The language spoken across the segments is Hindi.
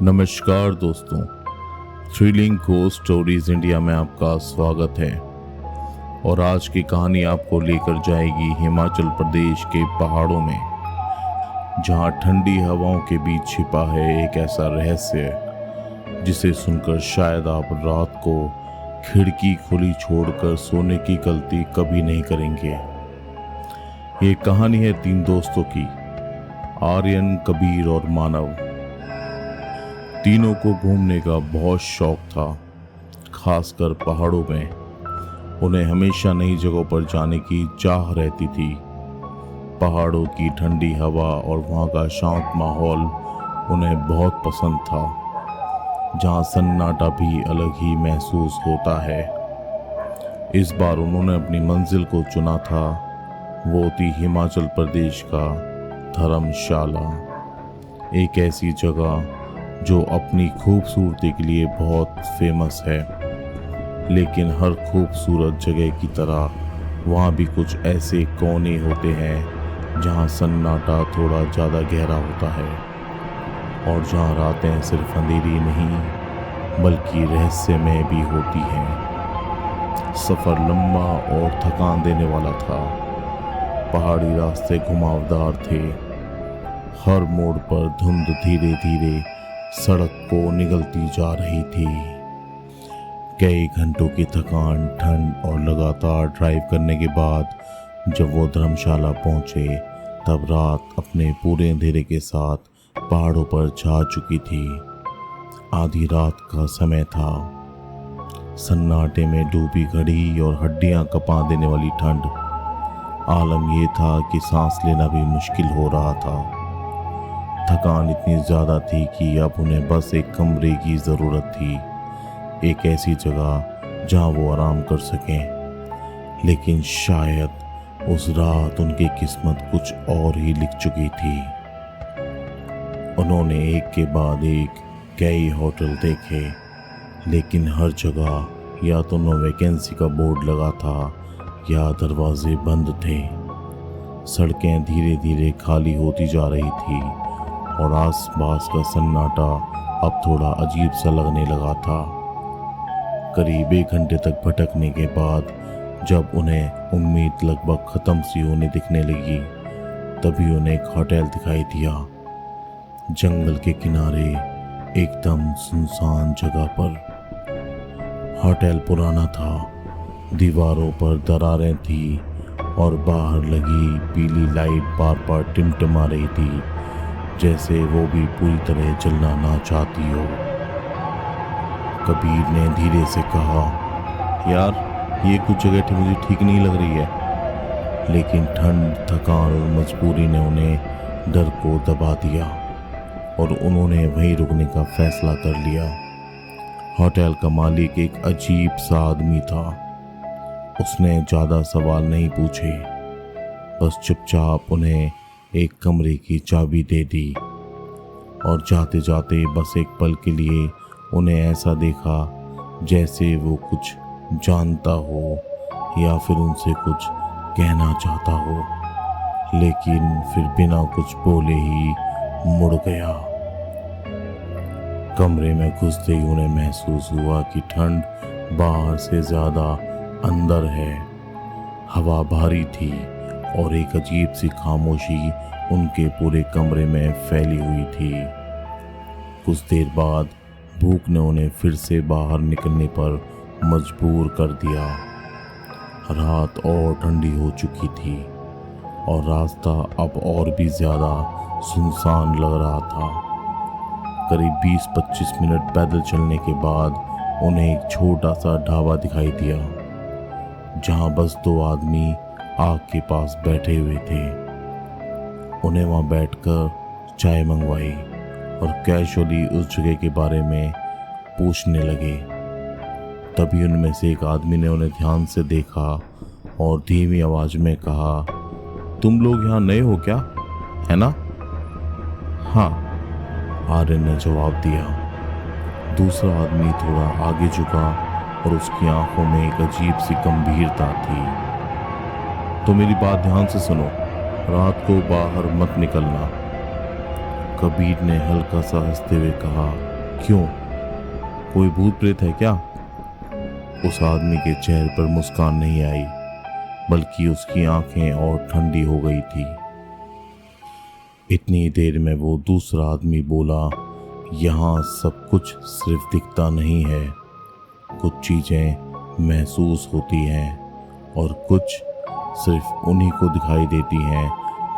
नमस्कार दोस्तों, थ्रिलिंग घोस्ट स्टोरीज इंडिया में आपका स्वागत है। और आज की कहानी आपको लेकर जाएगी हिमाचल प्रदेश के पहाड़ों में, जहां ठंडी हवाओं के बीच छिपा है एक ऐसा रहस्य जिसे सुनकर शायद आप रात को खिड़की खुली छोड़कर सोने की गलती कभी नहीं करेंगे। ये कहानी है 3 दोस्तों की, आर्यन, कबीर और मानव। तीनों को घूमने का बहुत शौक था, खासकर पहाड़ों में। उन्हें हमेशा नई जगहों पर जाने की चाह रहती थी। पहाड़ों की ठंडी हवा और वहाँ का शांत माहौल उन्हें बहुत पसंद था, जहाँ सन्नाटा भी अलग ही महसूस होता है। इस बार उन्होंने अपनी मंजिल को चुना था। वो थी हिमाचल प्रदेश का धर्मशाला, एक ऐसी जगह जो अपनी खूबसूरती के लिए बहुत फेमस है। लेकिन हर खूबसूरत जगह की तरह वहाँ भी कुछ ऐसे कोने होते हैं जहाँ सन्नाटा थोड़ा ज़्यादा गहरा होता है, और जहाँ रातें सिर्फ अंधेरी नहीं बल्कि रहस्यमय भी होती हैं। सफ़र लंबा और थकान देने वाला था। पहाड़ी रास्ते घुमावदार थे। हर मोड़ पर धुंध धीरे धीरे सड़क को निगलती जा रही थी। कई घंटों की थकान, ठंड और लगातार ड्राइव करने के बाद जब वो धर्मशाला पहुंचे, तब रात अपने पूरे अंधेरे के साथ पहाड़ों पर छा चुकी थी। आधी रात का समय था। सन्नाटे में डूबी घड़ी और हड्डियां कपा देने वाली ठंड। आलम ये था कि सांस लेना भी मुश्किल हो रहा था। थकान इतनी ज़्यादा थी कि अब उन्हें बस एक कमरे की ज़रूरत थी, एक ऐसी जगह जहां वो आराम कर सकें। लेकिन शायद उस रात उनकी किस्मत कुछ और ही लिख चुकी थी। उन्होंने एक के बाद एक कई होटल देखे, लेकिन हर जगह या तो नो वैकेंसी का बोर्ड लगा था या दरवाजे बंद थे। सड़कें धीरे धीरे खाली होती जा रही थी और आसपास का सन्नाटा अब थोड़ा अजीब सा लगने लगा था। करीब 1 घंटे तक भटकने के बाद जब उन्हें उम्मीद लगभग ख़त्म सी होने दिखने लगी, तभी उन्हें एक होटल दिखाई दिया, जंगल के किनारे एकदम सुनसान जगह पर। होटल पुराना था, दीवारों पर दरारें थी और बाहर लगी पीली लाइट बार बार टिमटिमा रही थी, जैसे वो भी पूरी तरह जलना ना चाहती हो। कबीर ने धीरे से कहा, यार ये कुछ जगह मुझे ठीक नहीं लग रही है। लेकिन ठंड, थकान और मजबूरी ने उन्हें डर को दबा दिया और उन्होंने वहीं रुकने का फैसला कर लिया। होटल का मालिक एक अजीब सा आदमी था। उसने ज़्यादा सवाल नहीं पूछे, बस चुपचाप उन्हें एक कमरे की चाबी दे दी। और जाते जाते बस एक पल के लिए उन्हें ऐसा देखा जैसे वो कुछ जानता हो या फिर उनसे कुछ कहना चाहता हो, लेकिन फिर बिना कुछ बोले ही मुड़ गया। कमरे में घुसते ही उन्हें महसूस हुआ कि ठंड बाहर से ज़्यादा अंदर है। हवा भारी थी और एक अजीब सी खामोशी उनके पूरे कमरे में फैली हुई थी। कुछ देर बाद भूख ने उन्हें फिर से बाहर निकलने पर मजबूर कर दिया। रात और ठंडी हो चुकी थी और रास्ता अब और भी ज़्यादा सुनसान लग रहा था। करीब 20-25 मिनट पैदल चलने के बाद उन्हें एक छोटा सा ढाबा दिखाई दिया, जहां बस 2 आदमी आग के पास बैठे हुए थे। उन्हें वहां बैठकर चाय मंगवाई और कैजुअली उस जगह के बारे में पूछने लगे। तभी उनमें से एक आदमी ने उन्हें ध्यान से देखा और धीमी आवाज में कहा, तुम लोग यहाँ नए हो क्या, है ना? हाँ, आर्यन ने जवाब दिया। दूसरा आदमी थोड़ा आगे झुका और उसकी आंखों में एक अजीब सी गंभीरता थी। तो मेरी बात ध्यान से सुनो, रात को बाहर मत निकलना। कबीर ने हल्का सा हंसते हुए कहा, क्यों, कोई भूत प्रेत है क्या? उस आदमी के चेहरे पर मुस्कान नहीं आई, बल्कि उसकी आंखें और ठंडी हो गई थी। इतनी देर में वो दूसरा आदमी बोला, यहाँ सब कुछ सिर्फ दिखता नहीं है, कुछ चीजें महसूस होती हैं और कुछ सिर्फ उन्हीं को दिखाई देती हैं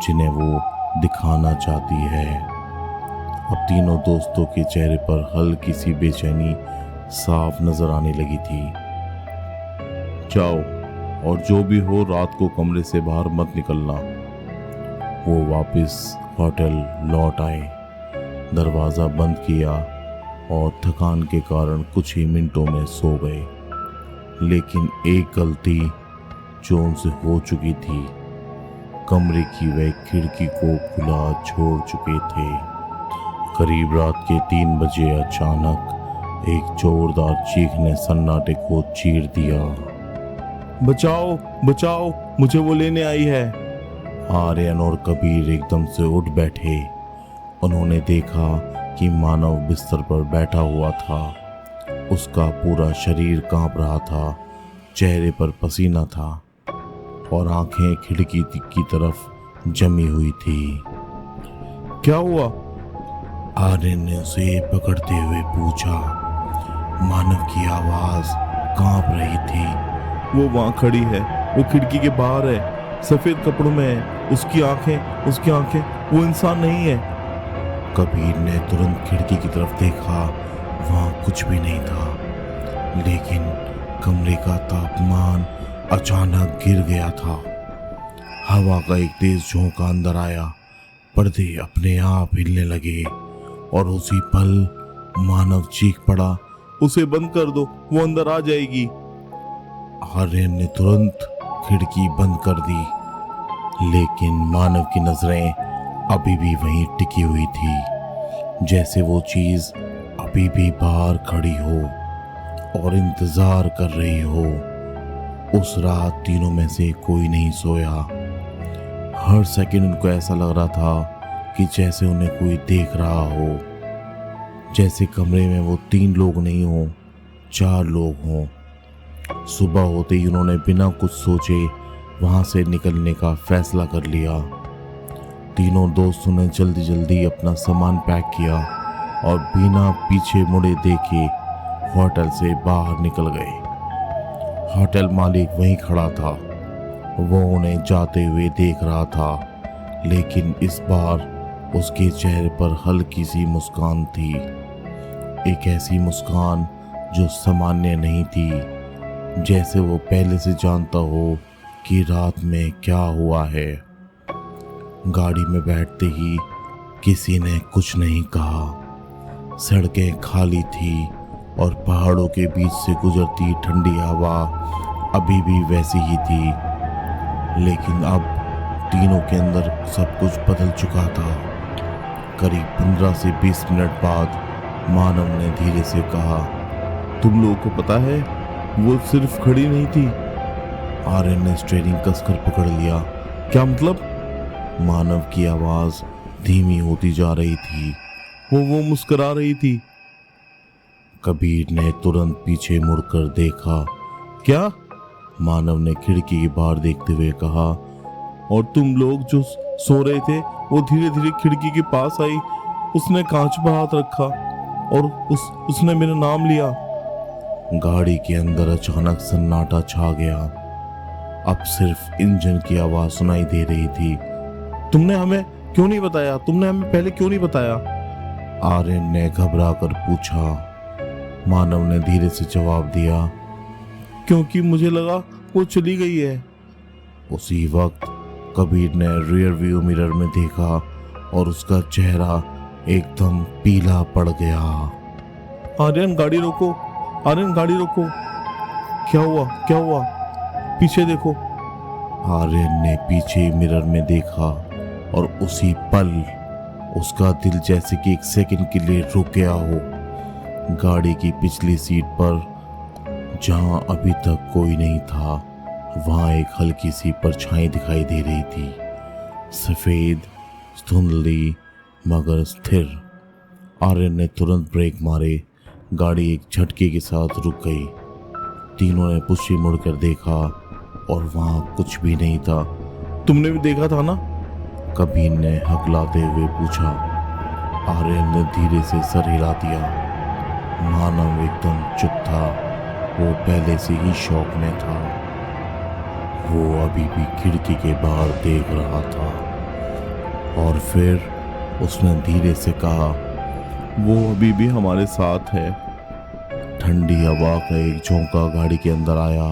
जिन्हें वो दिखाना चाहती है। अब तीनों दोस्तों के चेहरे पर हल्की सी बेचैनी साफ नजर आने लगी थी। जाओ, और जो भी हो रात को कमरे से बाहर मत निकलना। वो वापस होटल लौट आए, दरवाज़ा बंद किया और थकान के कारण कुछ ही मिनटों में सो गए। लेकिन एक गलती जो उनसे हो चुकी थी, कमरे की वह खिड़की को खुला छोड़ चुके थे। करीब रात के 3 बजे अचानक एक जोरदार चीख ने सन्नाटे को चीर दिया। बचाओ बचाओ, मुझे वो लेने आई है। आर्यन और कबीर एकदम से उठ बैठे। उन्होंने देखा कि मानव बिस्तर पर बैठा हुआ था। उसका पूरा शरीर कांप रहा था, चेहरे पर पसीना था और आंखें खिड़की की तरफ जमी हुई थी। क्या हुआ? आर्यन ने उसे पकड़ते हुए पूछा। मानव की आवाज कांप रही थी। वो वहां खड़ी है, वो खिड़की के बाहर है, सफेद कपड़ों में है, उसकी आंखें, वो इंसान नहीं है। कबीर ने तुरंत खिड़की की तरफ देखा, वहां कुछ भी नहीं था, लेकिन कमरे का तापमान अचानक गिर गया था। हवा का एक तेज झोंका अंदर आया, पर्दे अपने आप हिलने लगे और उसी पल मानव चीख पड़ा, उसे बंद कर दो, वो अंदर आ जाएगी। आर्यन ने तुरंत खिड़की बंद कर दी, लेकिन मानव की नजरें अभी भी वहीं टिकी हुई थी, जैसे वो चीज अभी भी बाहर खड़ी हो और इंतजार कर रही हो। उस रात तीनों में से कोई नहीं सोया। हर सेकंड उनको ऐसा लग रहा था कि जैसे उन्हें कोई देख रहा हो, जैसे कमरे में वो 3 लोग नहीं हो, 4 लोग हों। सुबह होते ही उन्होंने बिना कुछ सोचे वहां से निकलने का फैसला कर लिया। तीनों दोस्तों ने जल्दी जल्दी अपना सामान पैक किया और बिना पीछे मुड़े देखे होटल से बाहर निकल गए। होटल मालिक वहीं खड़ा था, वो उन्हें जाते हुए देख रहा था, लेकिन इस बार उसके चेहरे पर हल्की सी मुस्कान थी, एक ऐसी मुस्कान जो सामान्य नहीं थी, जैसे वो पहले से जानता हो कि रात में क्या हुआ है। गाड़ी में बैठते ही किसी ने कुछ नहीं कहा। सड़कें खाली थी और पहाड़ों के बीच से गुजरती ठंडी हवा अभी भी वैसी ही थी, लेकिन अब तीनों के अंदर सब कुछ बदल चुका था। करीब 15 से 20 मिनट बाद मानव ने धीरे से कहा, तुम लोगों को पता है, वो सिर्फ खड़ी नहीं थी। आर्यन ने स्टीयरिंग कसकर पकड़ लिया। क्या मतलब? मानव की आवाज धीमी होती जा रही थी। वो मुस्कुरा रही थी। कबीर ने तुरंत पीछे मुड़कर देखा। क्या? मानव ने खिड़की के बाहर देखते हुए कहा। और तुम लोग जो सो रहे थे, वो धीरे धीरे खिड़की के पास आई, उसने कांच पर हाथ रखा और उसने मेरा नाम लिया। गाड़ी के अंदर अचानक सन्नाटा छा गया। अब सिर्फ इंजन की आवाज सुनाई दे रही थी। तुमने हमें क्यों नहीं बताया? तुमने हमें पहले क्यों नहीं बताया? आर्यन ने घबरा कर पूछा। मानव ने धीरे से जवाब दिया, क्योंकि मुझे लगा वो चली गई है। उसी वक्त कबीर ने रियर व्यू मिरर में देखा और उसका चेहरा एकदम पीला पड़ गया। आर्यन गाड़ी रोको, आर्यन गाड़ी रोको। क्या हुआ? क्या हुआ? पीछे देखो। आर्यन ने पीछे मिरर में देखा और उसी पल उसका दिल जैसे कि 1 सेकंड के लिए रुक गया हो। गाड़ी की पिछली सीट पर, जहां अभी तक कोई नहीं था, वहां एक हल्की सी परछाई दिखाई दे रही थी। सफेद, धुंधली, मगर स्थिर। आर्यन ने तुरंत ब्रेक मारे। गाड़ी एक झटके के साथ रुक गई। तीनों ने पुष्टि मुड़कर देखा और वहां कुछ भी नहीं था। तुमने भी देखा था ना? कबीर ने हकलाते हुए पूछा। आर्यन ने धीरे से सर हिला दिया। मानव एकदम चुप था। वो पहले से ही शौक में था। वो अभी भी खिड़की के बाहर देख रहा था। और फिर उसने धीरे से कहा, वो अभी भी हमारे साथ है। ठंडी हवा का एक झोंका गाड़ी के अंदर आया।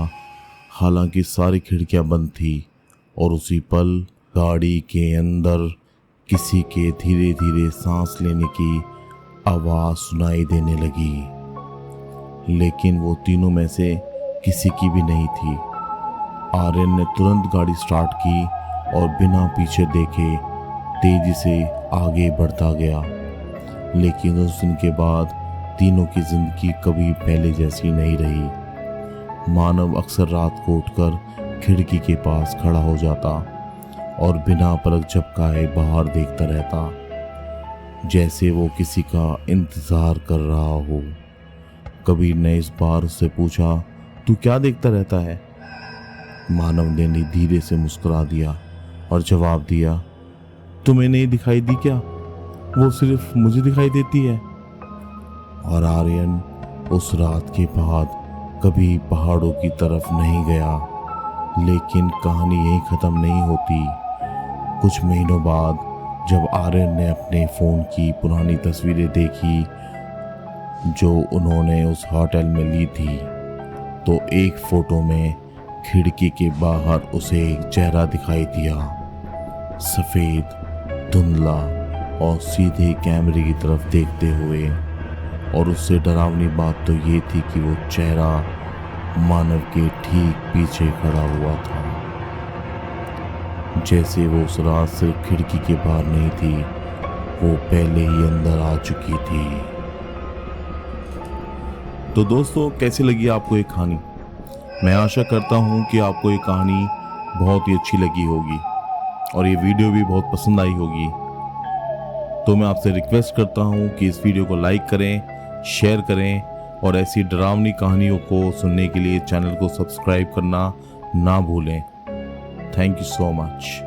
हालांकि सारी खिड़कियां बंद थी और उसी पल गाड़ी के अंदर किसी के धीरे धीरे सांस लेने की आवाज सुनाई देने लगी। लेकिन वो तीनों में से किसी की भी नहीं थी। आर्यन ने तुरंत गाड़ी स्टार्ट की और बिना पीछे देखे तेजी से आगे बढ़ता गया। लेकिन उस दिन के बाद तीनों की जिंदगी कभी पहले जैसी नहीं रही। मानव अक्सर रात को उठकर खिड़की के पास खड़ा हो जाता और बिना पलक झपकाए बाहर देखता रहता, जैसे वो किसी का इंतजार कर रहा हो। कबीर ने इस बार उससे पूछा, तू क्या देखता रहता है? मानव ने धीरे से मुस्कुरा दिया और जवाब दिया, तुम्हें नहीं दिखाई दी क्या? वो सिर्फ मुझे दिखाई देती है। और आर्यन उस रात के बाद कभी पहाड़ों की तरफ नहीं गया। लेकिन कहानी यहीं ख़त्म नहीं होती। कुछ महीनों बाद जब आर्यन ने अपने फ़ोन की पुरानी तस्वीरें देखी जो उन्होंने उस होटल में ली थी, तो एक फ़ोटो में खिड़की के बाहर उसे एक चेहरा दिखाई दिया, सफ़ेद, धुंधला और सीधे कैमरे की तरफ देखते हुए। और उससे डरावनी बात तो ये थी कि वो चेहरा मानव के ठीक पीछे खड़ा हुआ था, जैसे वो उस रात सिर्फ खिड़की के बाहर नहीं थी, वो पहले ही अंदर आ चुकी थी। तो दोस्तों, कैसी लगी आपको ये कहानी? मैं आशा करता हूँ कि आपको ये कहानी बहुत ही अच्छी लगी होगी और ये वीडियो भी बहुत पसंद आई होगी। तो मैं आपसे रिक्वेस्ट करता हूँ कि इस वीडियो को लाइक करें, शेयर करें और ऐसी डरावनी कहानियों को सुनने के लिए चैनल को सब्सक्राइब करना ना भूलें। Thank you so much.